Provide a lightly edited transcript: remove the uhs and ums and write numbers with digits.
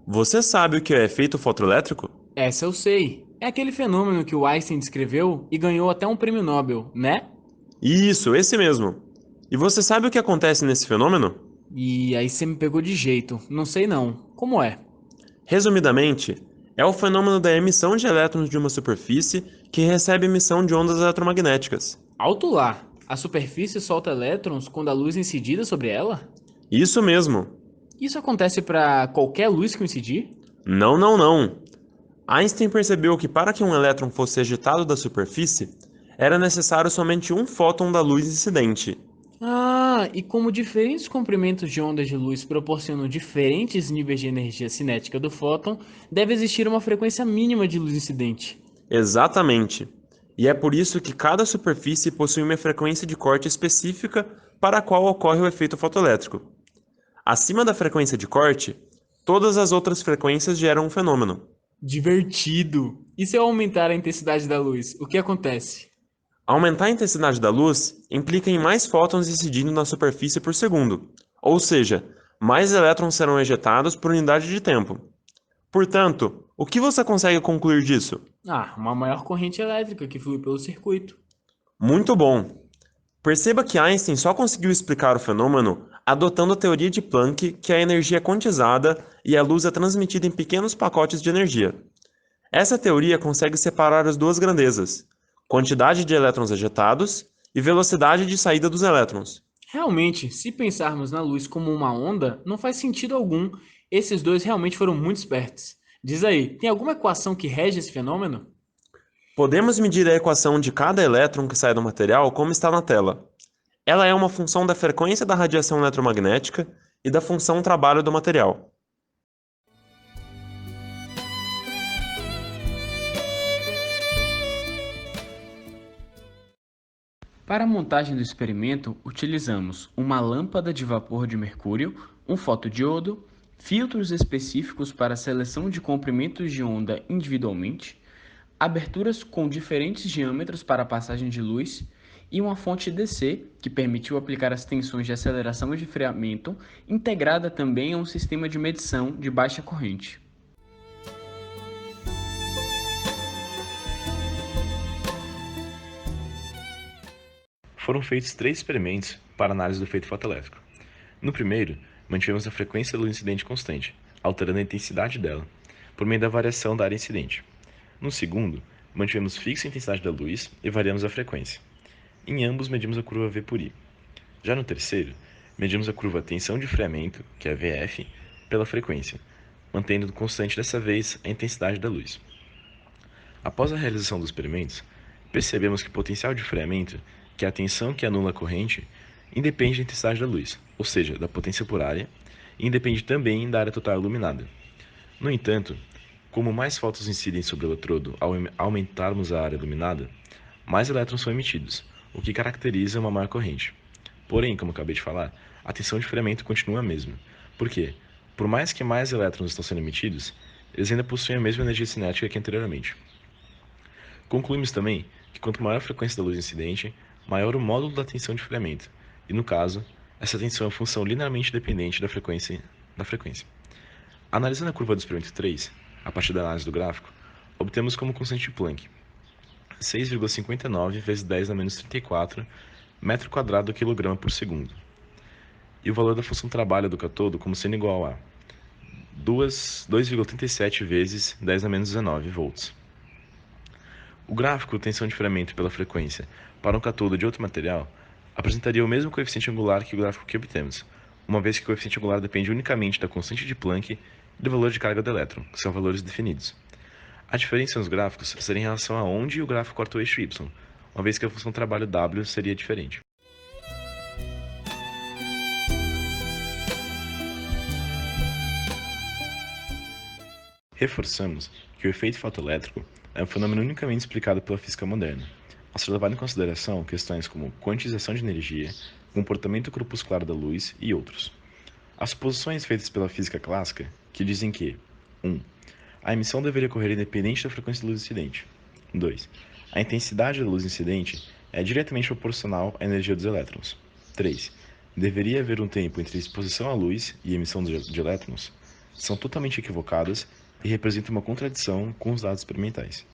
Você sabe o que é efeito fotoelétrico? Essa eu sei. É aquele fenômeno que o Einstein descreveu e ganhou até um prêmio Nobel, né? Isso, esse mesmo. E você sabe o que acontece nesse fenômeno? E aí você me pegou de jeito. Não sei não. Como é? Resumidamente, é o fenômeno da emissão de elétrons de uma superfície que recebe emissão de ondas eletromagnéticas. Alto lá. A superfície solta elétrons quando a luz é incidida sobre ela? Isso mesmo. Isso acontece para qualquer luz que incidir? Não, não, não. Einstein percebeu que para que um elétron fosse ejetado da superfície, era necessário somente um fóton da luz incidente. Ah, e como diferentes comprimentos de ondas de luz proporcionam diferentes níveis de energia cinética do fóton, deve existir uma frequência mínima de luz incidente. Exatamente. E é por isso que cada superfície possui uma frequência de corte específica para a qual ocorre o efeito fotoelétrico. Acima da frequência de corte, todas as outras frequências geram um fenômeno. Divertido! E se eu aumentar a intensidade da luz, o que acontece? Aumentar a intensidade da luz implica em mais fótons incidindo na superfície por segundo, ou seja, mais elétrons serão ejetados por unidade de tempo. Portanto, o que você consegue concluir disso? Ah, uma maior corrente elétrica que flui pelo circuito. Muito bom! Perceba que Einstein só conseguiu explicar o fenômeno adotando a teoria de Planck, que a energia é quantizada e a luz é transmitida em pequenos pacotes de energia. Essa teoria consegue separar as duas grandezas, quantidade de elétrons ejetados e velocidade de saída dos elétrons. Realmente, se pensarmos na luz como uma onda, não faz sentido algum. Esses dois realmente foram muito espertos. Diz aí, tem alguma equação que rege esse fenômeno? Podemos medir a equação de cada elétron que sai do material como está na tela. Ela é uma função da frequência da radiação eletromagnética e da função trabalho do material. Para a montagem do experimento, utilizamos uma lâmpada de vapor de mercúrio, um fotodiodo, filtros específicos para a seleção de comprimentos de onda individualmente, aberturas com diferentes diâmetros para a passagem de luz e uma fonte DC que permitiu aplicar as tensões de aceleração e de freamento, integrada também a um sistema de medição de baixa corrente. Foram feitos 3 experimentos para análise do efeito fotoelétrico. No primeiro, mantivemos a frequência da luz incidente constante, alterando a intensidade dela, por meio da variação da área incidente. No segundo, mantivemos fixa a intensidade da luz e variamos a frequência. Em ambos, medimos a curva V por I. Já no terceiro, medimos a curva tensão de freamento, que é VF, pela frequência, mantendo constante dessa vez a intensidade da luz. Após a realização dos experimentos, percebemos que o potencial de freamento, que é a tensão que anula a corrente, independe da intensidade da luz, ou seja, da potência por área, e independe também da área total iluminada. No entanto, como mais fótons incidem sobre o eletrodo ao aumentarmos a área iluminada, mais elétrons são emitidos, o que caracteriza uma maior corrente. Porém, como acabei de falar, a tensão de freamento continua a mesma. Por quê? Por mais que mais elétrons estão sendo emitidos, eles ainda possuem a mesma energia cinética que anteriormente. Concluímos também que quanto maior a frequência da luz incidente, maior o módulo da tensão de filamento, e no caso, essa tensão é função linearmente dependente da frequência. Analisando a curva do experimento 3, a partir da análise do gráfico, obtemos como constante de Planck 6,59 vezes 10 a menos 34 metro quadrado quilograma por segundo, e o valor da função trabalho do catodo como sendo igual a 2,37 vezes 10 a menos 19 volts. O gráfico tensão de filamento pela frequência para um catodo de outro material apresentaria o mesmo coeficiente angular que o gráfico que obtemos, uma vez que o coeficiente angular depende unicamente da constante de Planck e do valor de carga do elétron, que são valores definidos. A diferença nos gráficos seria em relação a onde o gráfico corta o eixo y, uma vez que a função trabalho W seria diferente. Reforçamos que o efeito fotoelétrico é um fenômeno unicamente explicado pela física moderna, ao ser levado em consideração questões como quantização de energia, comportamento corpuscular da luz e outros. As suposições feitas pela física clássica, que dizem que 1. A emissão deveria ocorrer independente da frequência da luz incidente. 2. A intensidade da luz incidente é diretamente proporcional à energia dos elétrons. 3. Deveria haver um tempo entre exposição à luz e emissão de elétrons. são totalmente equivocadas e representam uma contradição com os dados experimentais.